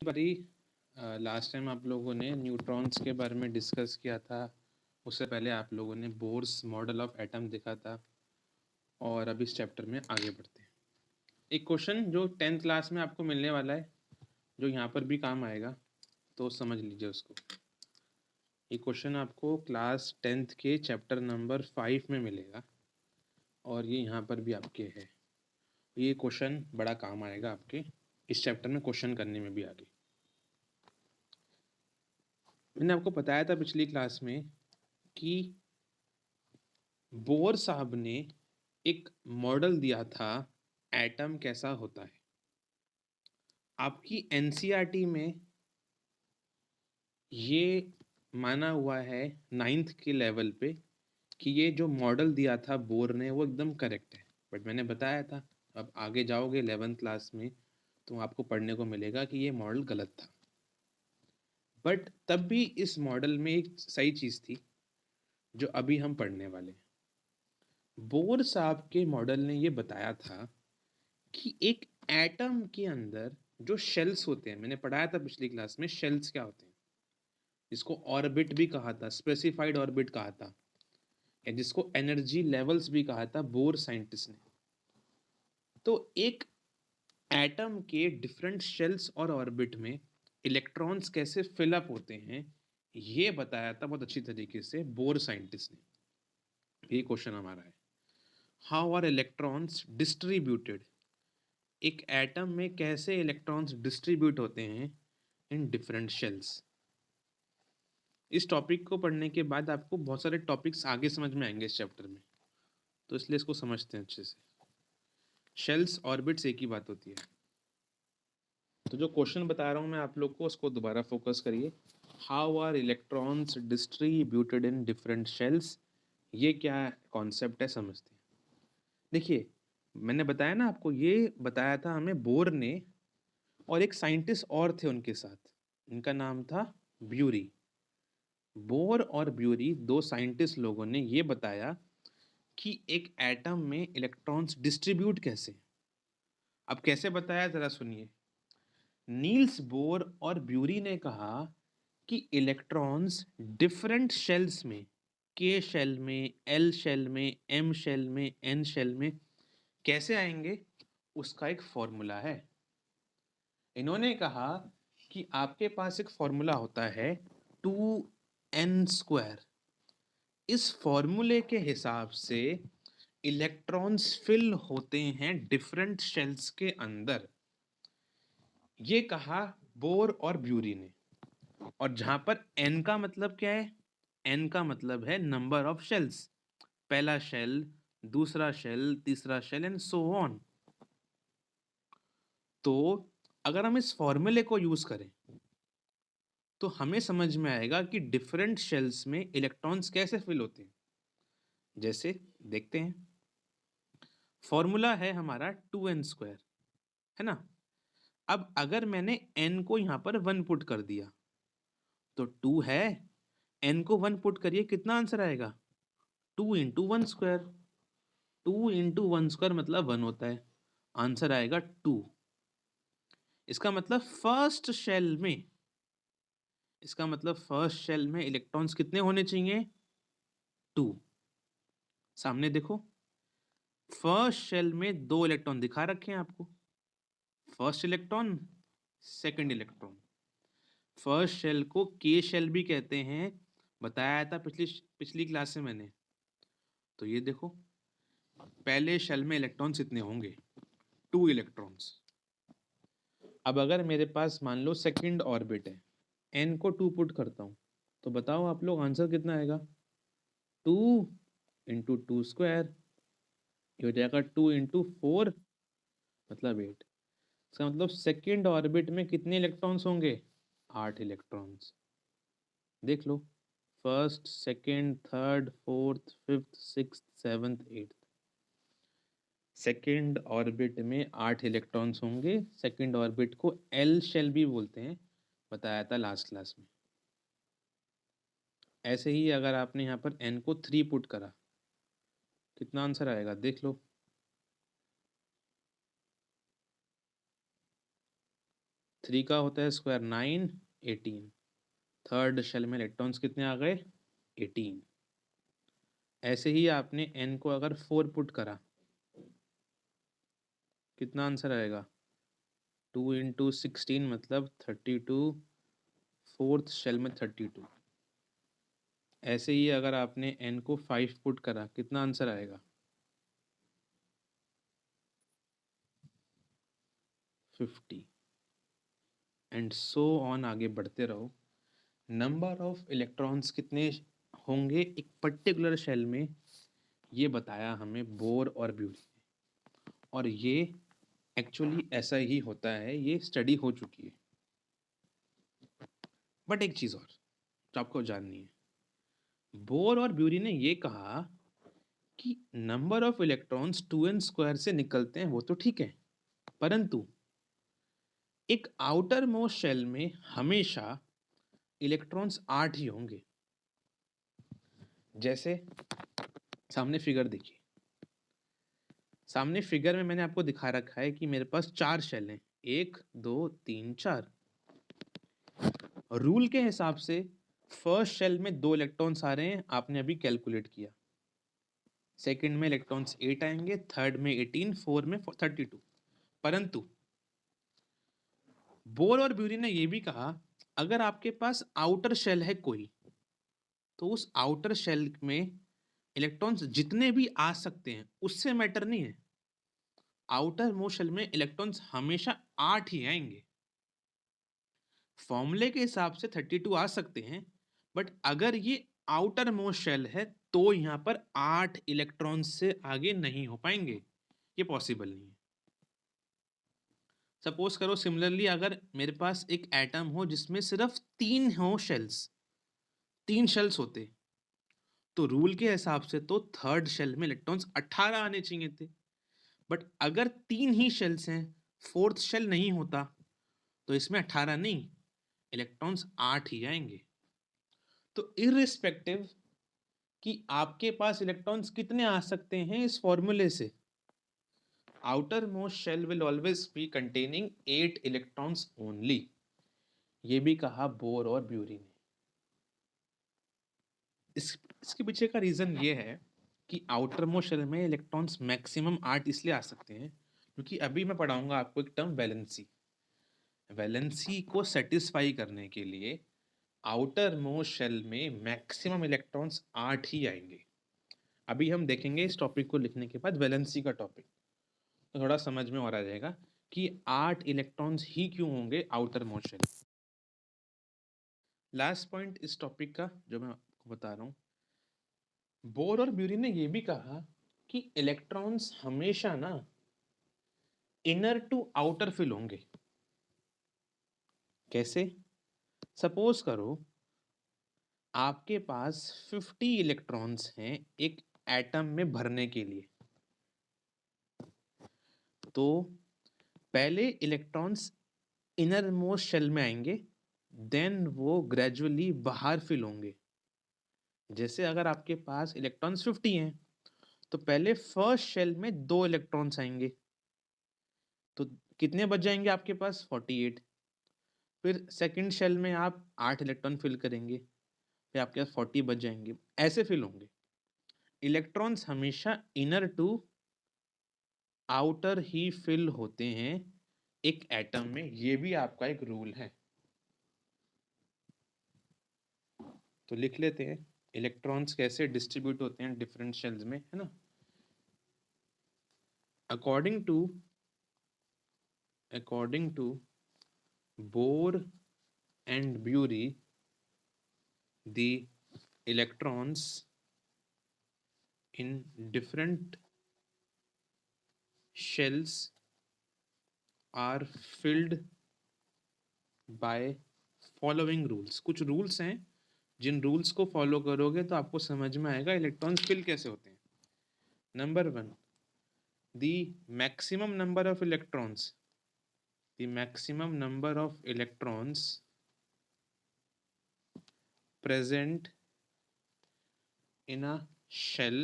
बारी last time आप लोगों ने न्यूट्रॉन्स के बारे में डिस्कस किया था। उससे पहले आप लोगों ने बोर्स मॉडल ऑफ एटम देखा था और अब इस चैप्टर में आगे बढ़ते हैं। एक क्वेश्चन जो 10th क्लास में आपको मिलने वाला है, जो यहाँ पर भी काम आएगा, तो समझ लीजिए उसको। ये क्वेश्चन आपको क्लास 10th के चैप्टर नंबर 5 में मिलेगा और ये यहाँ पर भी आपके है। ये क्वेश्चन बड़ा काम आएगा आपके इस चैप्टर में क्वेश्चन करने में भी आगे। मैंने आपको बताया था पिछली क्लास में कि बोर साहब ने एक मॉडल दिया था एटम कैसा होता है। आपकी एनसीईआरटी में ये माना हुआ है 9th के लेवल पे कि ये जो मॉडल दिया था बोर ने वो एकदम करेक्ट है। बट मैंने बताया था अब आगे जाओगे 11th क्लास में तो आपको पढ़ने को मिलेगा कि ये मॉडल गलत था। बट तब भी इस मॉडल में एक सही चीज़ थी जो अभी हम पढ़ने वाले हैं। बोर साहब के मॉडल ने ये बताया था कि एक एटम के अंदर जो शेल्स होते हैं, मैंने पढ़ाया था पिछली क्लास में शेल्स क्या होते हैं, जिसको ऑर्बिट भी कहा था, स्पेसिफाइड ऑर्बिट कहा था, या जिसको एनर्जी लेवल्स भी कहा था बोर साइंटिस्ट ने। तो एक एटम के डिफरेंट शेल्स और ऑर्बिट में इलेक्ट्रॉन्स कैसे फिलअप होते हैं ये बताया था बहुत अच्छी तरीके से बोर साइंटिस्ट ने। ये क्वेश्चन हमारा है, हाउ आर इलेक्ट्रॉन्स डिस्ट्रीब्यूटेड। एक एटम में कैसे इलेक्ट्रॉन्स डिस्ट्रीब्यूट होते हैं इन डिफरेंट शेल्स। इस टॉपिक को पढ़ने के बाद आपको बहुत सारे टॉपिक्स आगे समझ में आएंगे इस चैप्टर में, तो इसलिए इसको समझते हैं अच्छे से। शेल्स ऑर्बिट्स एक ही बात होती है। तो जो क्वेश्चन बता रहा हूँ मैं आप लोग को उसको दोबारा फोकस करिए। How are electrons distributed in different shells, ये क्या कॉन्सेप्ट है समझते हैं। देखिए मैंने बताया ना आपको, ये बताया था हमें बोर ने, और एक साइंटिस्ट और थे उनके साथ, इनका नाम था ब्यूरी। बोर और ब्यूरी दो साइंटिस्ट लोगों ने ये बताया कि एक एटम में इलेक्ट्रॉन्स डिस्ट्रीब्यूट कैसे। अब कैसे बताया जरा सुनिए। नील्स बोर और ब्यूरी ने कहा कि इलेक्ट्रॉन्स डिफरेंट शेल्स में, के शेल में, एल शेल में, एम शेल में, एन शेल में कैसे आएंगे, उसका एक फॉर्मूला है। इन्होंने कहा कि आपके पास एक फॉर्मूला होता है 2n²। इस फॉर्मूले के हिसाब से इलेक्ट्रॉन्स फिल होते हैं डिफरेंट शेल्स के अंदर। ये कहा बोर और ब्यूरी ने। और जहां पर n का मतलब क्या है, n का मतलब है नंबर ऑफ शेल्स, पहला शेल, दूसरा शेल, तीसरा शेल एंड सो ऑन। तो अगर हम इस फॉर्मूले को यूज करें तो हमें समझ में आएगा कि डिफरेंट शेल्स में इलेक्ट्रॉन्स कैसे फिल होते हैं। जैसे देखते हैं, फॉर्मूला है हमारा 2n², है ना। अब अगर मैंने n को यहां पर 1 पुट कर दिया तो 2 है, n को 1 पुट करिए, कितना आंसर आएगा, 2 × 1²। 2 × 1² मतलब 1 होता है, आंसर आएगा 2। इसका मतलब फर्स्ट शेल में इलेक्ट्रॉन्स कितने होने चाहिए, 2। सामने देखो, फर्स्ट शेल में 2 इलेक्ट्रॉन दिखा रखे हैं आपको, first electron, second electron. First shell को के शेल भी कहते हैं, बताया था पिछली क्लास से मैंने। तो ये देखो, पहले शेल में इलेक्ट्रॉन्स इतने होंगे, 2 इलेक्ट्रॉन्स। अब अगर मेरे पास मान लो सेकंड ऑर्बिट है, n को 2 पुट करता हूं तो बताओ आप लोग आंसर कितना आएगा, 2 × 2²। ये हो जाएगा 2 × 4 मतलब 8। इसका मतलब सेकंड ऑर्बिट में कितने इलेक्ट्रॉन्स होंगे, 8 इलेक्ट्रॉन्स। देख लो, first, second, third, fourth, fifth, sixth, seventh, eighth. Second orbit में 8 इलेक्ट्रॉन्स होंगे। सेकंड ऑर्बिट को एल शेल भी बोलते हैं, बताया था लास्ट क्लास में। ऐसे ही अगर आपने यहाँ पर n को 3 पुट करा, कितना आंसर आएगा देख लो, 3 का होता है स्क्वायर 9, 18। थर्ड शेल में इलेक्ट्रॉन्स कितने आ गए? 18। ऐसे ही आपने n को अगर 4 पुट करा, कितना आंसर आएगा? 2 इंटू 16 मतलब 32। फोर्थ शेल में 32। ऐसे ही अगर आपने n को 5 पुट करा, कितना आंसर आएगा? 50। एंड सो ऑन, आगे बढ़ते रहो। नंबर ऑफ इलेक्ट्रॉन्स कितने होंगे एक पर्टिकुलर शेल में, ये बताया हमें बोर और ब्यूरी ने। और ये एक्चुअली ऐसा ही होता है, ये स्टडी हो चुकी है। बट एक चीज़ और जो आपको जाननी है, बोर और ब्यूरी ने ये कहा कि number of electrons 2n square से निकलते हैं, वो तो ठीक है, परंतु एक आउटर मोस्ट शेल में हमेशा इलेक्ट्रॉन्स 8 ही होंगे। जैसे सामने फिगर देखिए, सामने फिगर में मैंने आपको दिखा रखा है कि मेरे पास 4 शेल हैं, 1 2 3 4। रूल के हिसाब से फर्स्ट शेल में 2 इलेक्ट्रॉन्स आ रहे हैं, आपने अभी कैलकुलेट किया। सेकंड में इलेक्ट्रॉन्स 8 आएंगे, थर्ड में 18, फोर्थ में 32। परंतु बोर और ब्यूरी ने यह भी कहा, अगर आपके पास आउटर शेल है कोई, तो उस आउटर शेल में इलेक्ट्रॉन्स जितने भी आ सकते हैं उससे मैटर नहीं है। आउटर मोस्ट शेल में इलेक्ट्रॉन्स हमेशा 8 ही आएंगे। फॉर्मूले के हिसाब से 32 आ सकते हैं, बट अगर ये आउटर मोस्ट शेल है तो यहां पर 8 इलेक्ट्रॉन से आगे नहीं हो पाएंगे, ये पॉसिबल नहीं है। सपोज करो सिमिलरली अगर मेरे पास एक एटम हो जिसमें सिर्फ 3 हो शेल्स, 3 शेल्स होते, तो रूल के हिसाब से तो थर्ड शेल में इलेक्ट्रॉन्स 18 आने चाहिए थे। बट अगर 3 ही शेल्स हैं, फोर्थ शेल नहीं होता, तो इसमें 18 नहीं, इलेक्ट्रॉन्स 8 ही आएंगे। तो इररिस्पेक्टिव कि आपके पास इलेक्ट्रॉन्स कितने आ सकते हैं, इस फॉर्मूले से outer most shell will always be containing 8 electrons only. ये भी कहा बोर और ब्यूरी ने। इसके पीछे का रीजन ये है कि आउटर मोस्ट शेल में इलेक्ट्रॉन्स मैक्सिमम 8 इसलिए आ सकते हैं क्योंकि अभी मैं पढ़ाऊंगा आपको एक टर्म वैलेंसी। वैलेंसी को सेटिस्फाई करने के लिए आउटर मोस्ट शेल में मैक्सिमम इलेक्ट्रॉन्स 8 ही आएंगे। अभी हम देखेंगे इस टॉपिक को लिखने के बाद वैलेंसी का टॉपिक, तो थोड़ा समझ में और आ जाएगा कि 8 इलेक्ट्रॉन्स ही क्यों होंगे outer most shell. Last point इस टॉपिक का जो मैं आपको बता रहा हूँ, बोर और ब्यूरी ने यह भी कहा कि इलेक्ट्रॉन्स हमेशा ना इनर टू आउटर फिल होंगे। कैसे? सपोज करो आपके पास 50 इलेक्ट्रॉन्स हैं एक एटम में भरने के लिए, तो पहले इलेक्ट्रॉन्स इनर मोस्ट शेल में आएंगे, देन वो ग्रेजुअली बाहर फिल होंगे। जैसे अगर आपके पास इलेक्ट्रॉन्स 50 हैं, तो पहले फर्स्ट शेल में 2 इलेक्ट्रॉन्स आएंगे, तो कितने बच जाएंगे आपके पास? 48। फिर सेकंड शेल में आप 8 इलेक्ट्रॉन फिल करेंगे, फिर आपके पास 40 बच जाएंगे, ऐसे फिल होंगे। इलेक्ट्रॉन्स हमेशा इनर टू आउटर ही फिल होते हैं एक एटम में, ये भी आपका एक रूल है। तो लिख लेते हैं इलेक्ट्रॉन्स कैसे डिस्ट्रीब्यूट होते हैं डिफरेंट शेल्स में, है ना। According to Bohr and Bury, the electrons in different shells are filled by following rules। कुछ रूल्स हैं, जिन रूल्स को फॉलो करोगे तो आपको समझ में आएगा इलेक्ट्रॉन्स फिल कैसे होते हैं। Number 1, the maximum number of electrons present in a shell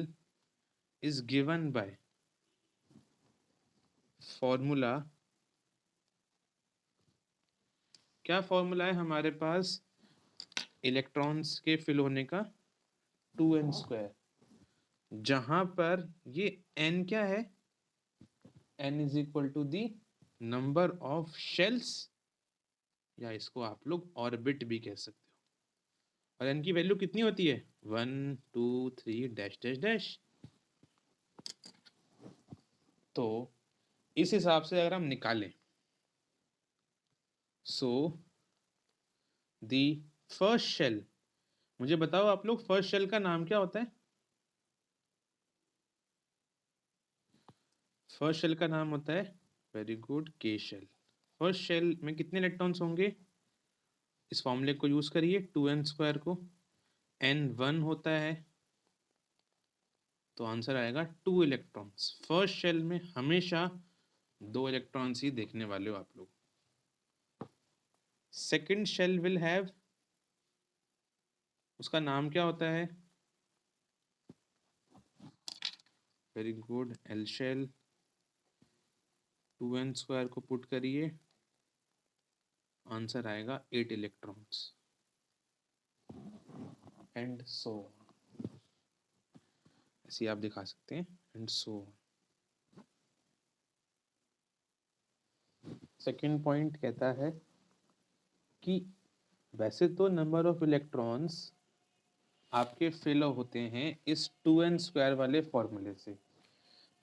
is given by formula क्या फॉर्मूला है हमारे पास इलेक्ट्रॉन्स के फिल होने का? 2n², जहां पर ये n क्या है? n is equal to the number of shells, या इसको आप लोग ऑर्बिट भी कह सकते हो। और n की वैल्यू कितनी होती है? 1 2 3 डैश डैश डैश। तो इस हिसाब से अगर हम निकालें, सो दी फर्स्ट शेल, मुझे बताओ आप लोग, फर्स्ट शेल का नाम क्या होता है? फर्स्ट शेल का नाम होता है, वेरी गुड, के शेल। फर्स्ट शेल में कितने इलेक्ट्रॉन्स होंगे? इस फॉर्मूले को यूज करिए, 2n² को, n 1 होता है, तो आंसर आएगा 2 इलेक्ट्रॉन्स। फर्स्ट शेल में हमेशा 2 इलेक्ट्रॉन्स ही देखने वाले हो आप लोग। सेकेंड शेल विल हैव, उसका नाम क्या होता है? Very good, L shell. 2n² को पुट करिए, आंसर आएगा 8 इलेक्ट्रॉन्स, एंड सो ऐसे आप दिखा सकते हैं, एंड सो। सेकेंड पॉइंट कहता है कि वैसे तो नंबर ऑफ इलेक्ट्रॉन्स आपके फिल होते हैं इस 2n² वाले फॉर्मूले से,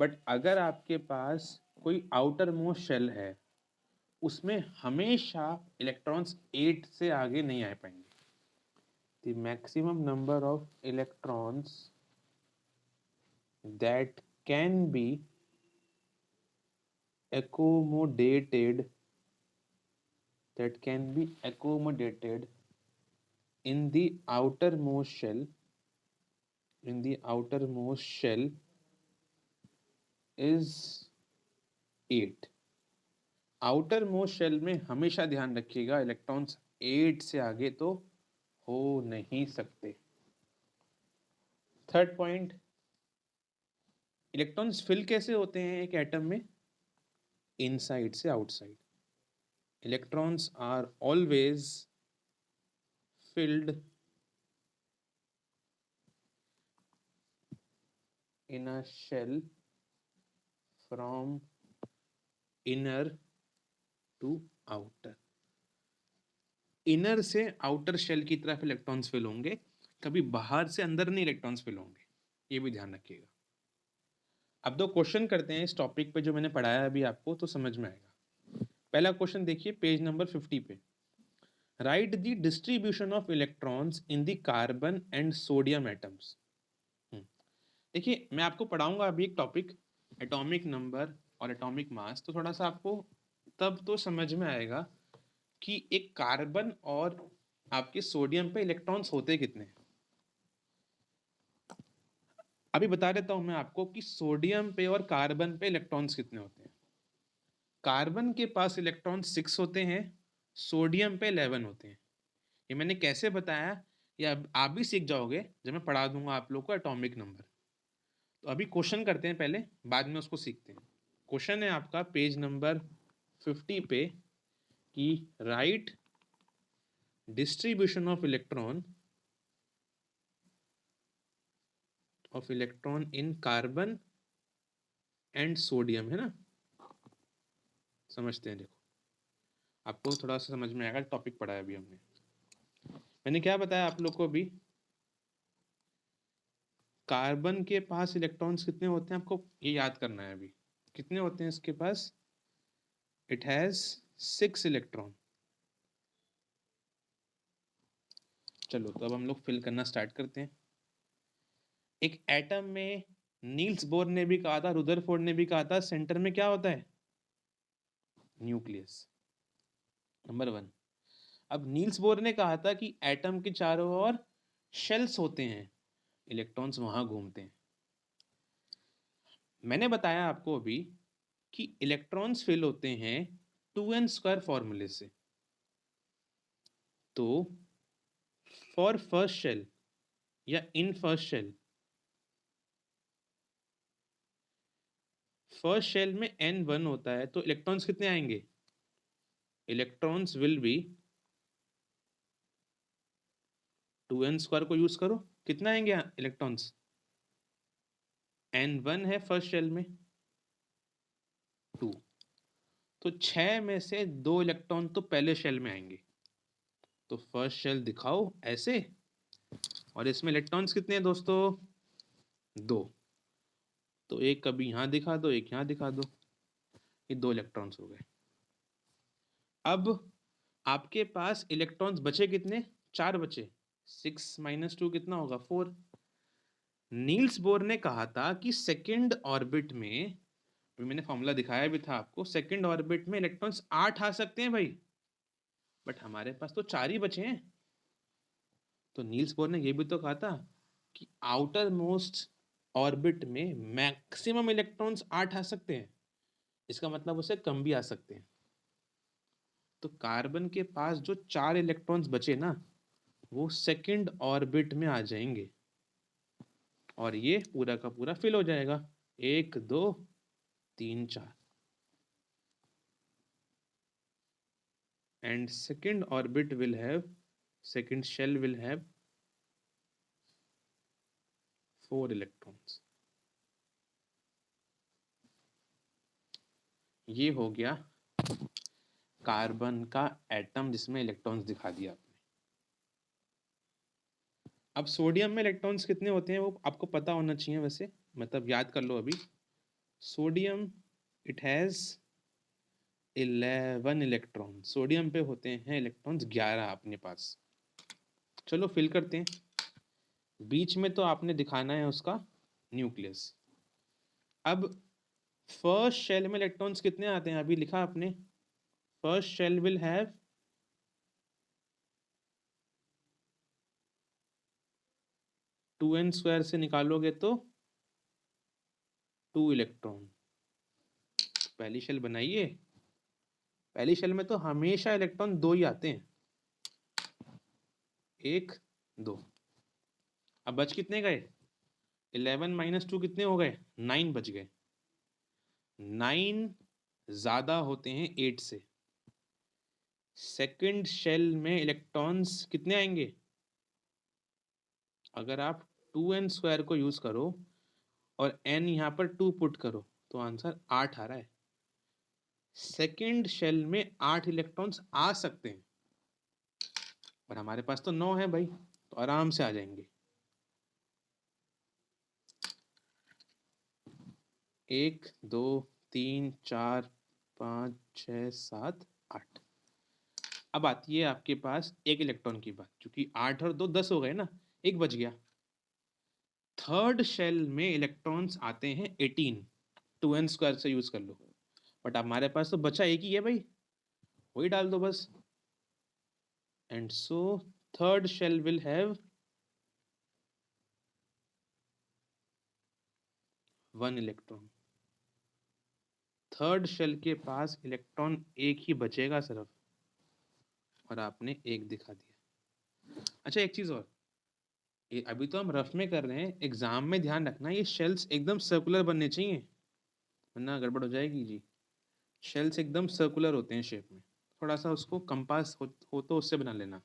बट अगर आपके पास कोई आउटर मोस्ट शेल है, उसमें हमेशा इलेक्ट्रॉन्स 8 से आगे नहीं आ पाएंगे। The maximum number of electrons that can be accommodated in the outermost shell is 8। Outer most shell में हमेशा ध्यान रखिएगा, इलेक्ट्रॉन्स 8 से आगे तो हो नहीं सकते। थर्ड पॉइंट, इलेक्ट्रॉन्स फिल कैसे होते हैं एक एटम में? इनसाइड से outside. Electrons are always filled in a shell from inner to outer। Inner से आउटर शेल की तरफ इलेक्ट्रॉन्स फिल होंगे, कभी बाहर से अंदर नहीं इलेक्ट्रॉन्स फिल होंगे, ये भी ध्यान रखिएगा। अब दो क्वेश्चन करते हैं इस टॉपिक पे जो मैंने पढ़ाया अभी आपको, तो समझ में आएगा। पहला क्वेश्चन देखिए पेज नंबर 50 पे, right the distribution of electrons in the carbon and sodium atoms. देखिए मैं आपको पढ़ाऊंगा अभी एक टॉपिक, एटॉमिक नंबर और एटॉमिक मास, तो थोड़ा सा आपको तब तो समझ में आएगा कि एक कार्बन और आपके सोडियम पे इलेक्ट्रॉन्स होते कितने हैं। अभी बता देता हूं मैं आपको कि सोडियम पे और कार्बन पे इलेक्ट्रॉन्स कितने होते हैं। कार्बन के पास इलेक्ट्रॉन 6 होते हैं, सोडियम पे 11 होते हैं। ये मैंने कैसे बताया, ये आप भी सीख जाओगे जब मैं पढ़ा दूंगा आप लोग को एटॉमिक नंबर। तो अभी क्वेश्चन करते हैं पहले, बाद में उसको सीखते हैं। क्वेश्चन है आपका पेज नंबर 50 पे कि right distribution of electron in carbon and sodium, है ना? समझते हैं, देखो आपको थोड़ा सा समझ में आएगा, टॉपिक पढ़ा है अभी हमने। मैंने क्या बताया आप लोग को अभी, कार्बन के पास इलेक्ट्रॉन्स कितने होते हैं आपको ये याद करना है। अभी कितने होते हैं इसके पास? It has 6 electron. चलो तो अब हम लोग फिल करना स्टार्ट करते हैं। एक एटम में नील्स बोर ने भी कहा था, रुदरफोर्ड ने भी कहा था, सेंटर में क्या होता है? Nucleus, number 1। अब नील्स बोर ने कहा था कि एटम के चारों ओर शेल्स होते हैं, इलेक्ट्रॉन्स वहां घूमते हैं। मैंने बताया आपको अभी कि इलेक्ट्रॉन्स फिल होते हैं 2n² फॉर्मूले से। तो फॉर फर्स्ट शेल या इन फर्स्ट शेल में n 1 होता है, तो इलेक्ट्रॉन्स कितने आएंगे? इलेक्ट्रॉन्स विल बी 2n² को यूज करो, कितना आएंगे इलेक्ट्रॉन्स? n1 है फर्स्ट शेल में, 2, तो 6 में से 2 इलेक्ट्रॉन तो पहले शेल में आएंगे। तो फर्स्ट शेल दिखाओ ऐसे, और इसमें इलेक्ट्रॉन्स कितने हैं दोस्तों? 2। तो एक कभी यहाँ दिखा दो, एक यहाँ दिखा दो, ये 2 इलेक्ट्रॉन्स हो गए। अब आपके पास इलेक्ट्रॉन्स बचे कितने? 4 बचे। 6 - 2 कितना होगा? 4। नील्स बोर ने कहा था कि सेकंड ऑर्बिट में, मैंने फॉर्मूला दिखाया भी था आपको, सेकंड ऑर्बिट में इलेक्ट्रॉन्स 8 आ सकते हैं भाई, बट हमारे पास तो 4 ही बचे हैं। तो नील्स बोर ने यह भी तो कहा था कि आउटर मोस्ट ऑर्बिट में मैक्सिमम इलेक्ट्रॉन्स 8 आ सकते हैं, इसका मतलब उससे कम भी आ सकते हैं। तो कार्बन के पास जो 4 इलेक्ट्रॉन्स बचे ना, वो सेकंड ऑर्बिट में आ जाएंगे, और ये पूरा का पूरा फिल हो जाएगा। 1 2 3 4, and second orbit will have, second shell will have 4 electrons। ये हो गया कार्बन का एटम जिसमें इलेक्ट्रॉन्स दिखा दिया आपने। अब सोडियम में इलेक्ट्रॉन्स कितने होते हैं वो आपको पता होना चाहिए वैसे, मतलब याद कर लो अभी। Sodium it has 11 electron, sodium पे होते हैं इलेक्ट्रॉन्स 11 अपने पास। चलो फिल करते हैं। बीच में तो आपने दिखाना है उसका न्यूक्लियस। अब फर्स्ट शेल में इलेक्ट्रॉन्स कितने आते हैं? अभी लिखा आपने, first shell will have 2n² से निकालोगे तो 2 इलेक्ट्रॉन। पहली शेल बनाइए, पहली शेल में तो हमेशा इलेक्ट्रॉन 2 ही आते हैं, 1 2। अब बच कितने गए? 11 - 2 कितने हो गए? 9 बच गए। 9 ज्यादा होते हैं 8 से। सेकंड शेल में इलेक्ट्रॉन्स कितने आएंगे? अगर आप 2n² को यूज करो और n यहाँ पर 2 पुट करो तो आंसर 8 आ रहा है। सेकंड शेल में 8 इलेक्ट्रॉन्स आ सकते हैं, पर हमारे पास तो 9 है भाई, तो आराम से आ जाएंगे। 1 2 3 4 5 6 7 8। अब आती है आपके पास एक इलेक्ट्रॉन की बात, क्योंकि 8 और 2 10 हो गए ना, एक बच गया। थर्ड शेल में इलेक्ट्रॉन्स आते हैं 18, 2n² से यूज कर लो, बट हमारे पास तो बचा एक ही है भाई, वही डाल दो बस। And so third shell will have 1 electron. Third shell के पास इलेक्ट्रॉन एक ही बचेगा सिर्फ, और आपने एक दिखा दिया। अच्छा एक चीज और, ये अभी तो हम रफ में कर रहे हैं, एग्जाम में ध्यान रखना ये शेल्स एकदम सर्कुलर बनने चाहिए, वरना गड़बड़ हो जाएगी जी। शेल्स एकदम सर्कुलर होते हैं शेप में, थोड़ा सा उसको कंपास हो तो उससे बना लेना।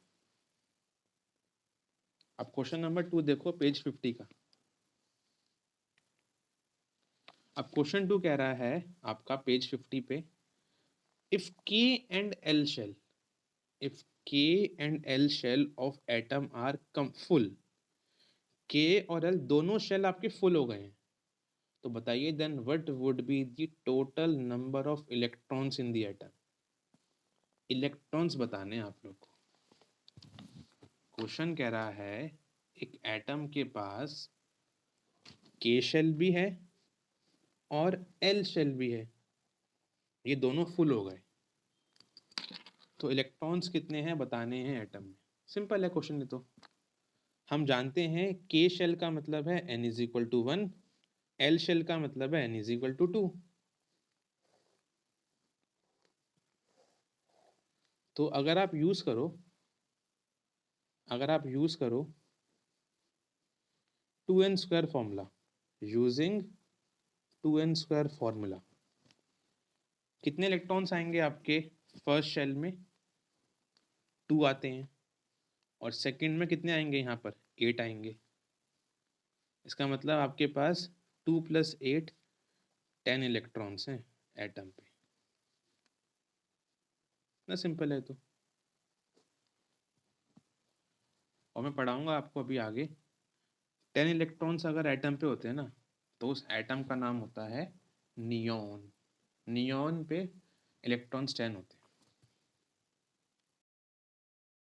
अब क्वेश्चन नंबर 2 देखो, पेज 50 का। अब क्वेश्चन 2 कह रहा है आपका पेज 50 पे, if K and L shell, if K and L shell of atom are full, K और L दोनों शेल आपके फुल हो गए हैं, तो बताइए then what would be the total number of electrons in the atom. Electrons बताने हैं आप लोग को। क्वेश्चन कह रहा है एक एटम के पास K शेल भी है और L शेल भी है, ये दोनों फुल हो गए, तो इलेक्ट्रॉन्स कितने हैं बताने हैं एटम में। सिंपल है क्वेश्चन, ये तो हम जानते हैं। K शेल का मतलब है n = 1, L शेल का मतलब है n = 2। तो अगर आप यूज करो, अगर आप यूज करो 2n² formula, using 2n² formula, कितने इलेक्ट्रॉन्स आएंगे आपके फर्स्ट शेल में? 2 आते हैं, और सेकंड में कितने आएंगे यहाँ पर 8 आएंगे। इसका मतलब आपके पास 2 + 8 10 इलेक्ट्रॉन्स हैं एटम पे। ना सिंपल है तो। और मैं पढ़ाऊंगा आपको अभी आगे। 10 इलेक्ट्रॉन्स अगर एटम पे होते हैं ना, तो उस एटम का नाम होता है नियॉन। नियॉन पे इलेक्ट्रॉन्स 10 होते हैं।